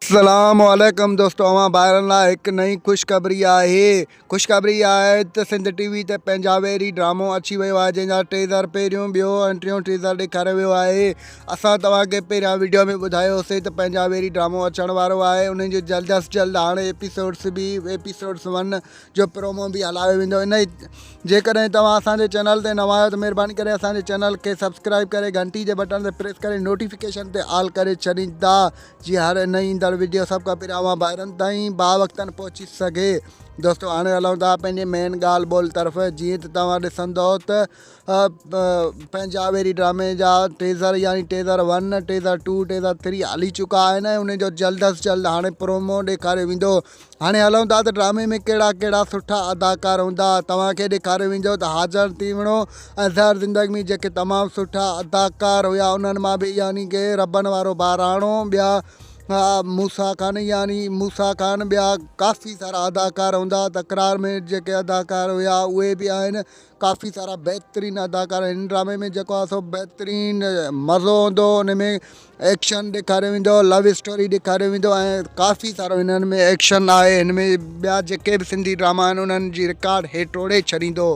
अस्सलामुअलैकुम दोस्तों, अवां ॿारनि लाइ हिकु नई ख़ुशख़बरी आहे। ख़ुशख़बरी आहे त सिंध टीवी ते पंजाबी ड्रामो अची वियो आहे, जंहिंजा टीज़र पहिरियों ॿियो ऐं टियों टीज़र ॾेखारियो वियो आहे। असां तव्हांखे पहिरियां वीडियो में ॿुधायोसीं त पंजाबी ड्रामो अचण वारो आहे। उन जो जल्द अज़ जल्द हाणे एपिसोड्स 1 जो प्रोमो बि हलायो वेंदो। इन जेकॾहिं तव्हां असांजे चैनल ते नवां आहियो त महिरबानी करे असांजे चैनल खे सब्सक्राइब करे घंटी जे बटन ते प्रेस करे नोटिफिकेशन ते ऑल करे छॾींदा, जीअं हर नई ईंदड़ वीडियो सब का पहिरियां अवां ॿारनि ताईं बावक़्तनि पहुची सघे। दोस्तों हाणे हलूं था पंहिंजे मेन ॻाल्हि ॿोल तरफ़। जीअं त तव्हां ॾिसंदो त पंजाबी ड्रामे जा टीज़र यानी टीज़र 1, टीज़र 2, टीज़र 3 हली चुका आहिनि ऐं उन जो जल्द अज़ जल्द हाणे प्रोमो ॾेखारियो वेंदो। हाणे हलूं था त ड्रामे में कहिड़ा कहिड़ा सुठा अदाकार हूंदा। तव्हांखे ॾेखारियो वेंदो त हाज़र तीवणो ऐं ज़हर ज़िंदगी में जेके तमामु सुठा अदाकार हुआ, उन्हनि मां बि यानी कि रबन वारो बहिराणो, ॿिया मूसा खान ॿिया काफ़ी सारा अदाकार हूंदा। तकरार में जेके अदाकार हुआ उहे बि आहिनि। काफ़ी सारा बहितरीनु अदाकार हिन ड्रामे में जेको आहे सो बहितरीनु मज़ो हूंदो। उन में एक्शन ॾेखारियो वेंदो, लव स्टोरी ॾेखारियो वेंदो ऐं काफ़ी सारो हिननि में एक्शन आहे। हिन में ॿिया जेके बि सिंधी ड्रामा आहिनि उन्हनि जी रिकॉर्ड हेठि टोड़े छॾींदो।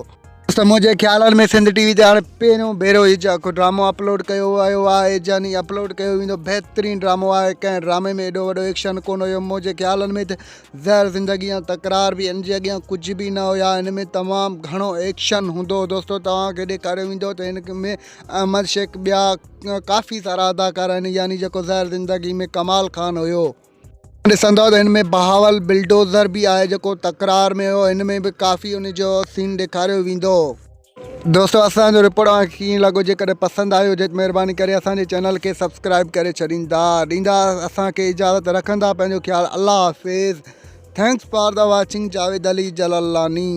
त मुंहिंजे ख़्यालनि में सिंध टीवी ते हाणे पहिरियों भेरो ई जेको ड्रामो अपलोड कयो वियो आहे, यानी अपलोड कयो वेंदो। बहितरीनु ड्रामो आहे। कंहिं ड्रामे में एॾो वॾो एक्शन कोन हुयो। मुंहिंजे ख़्यालनि में त ज़हर ज़िंदगी या तकरार बि हिन जे अॻियां कुझु बि न हुया। हिन में तमामु घणो एक्शन हूंदो। दोस्तों तव्हांखे ॾेखारियो वेंदो त हिन में अहमद शेख, ॿिया काफ़ी सारा अदाकार आहिनि, यानी जेको ज़हर ज़िंदगी में कमाल खान हुयो। ॾिसंदो त हिन में बहावल बिल्डोज़र बि आहे जेको तकरार में हो। हिन में बि काफ़ी उन जो सीन ॾेखारियो वेंदो। दोस्तों असांजो रिपोर्ट कीअं लॻो, जेकॾहिं पसंदि आयो हुजे त महिरबानी करे असांजे चैनल खे सब्सक्राइब करे ॾींदा असांखे इजाज़त रखंदा। पंहिंजो ख़्यालु। अल्लाह हाफ़िज़। Thanks for the watching. Javed Ali जलालानी।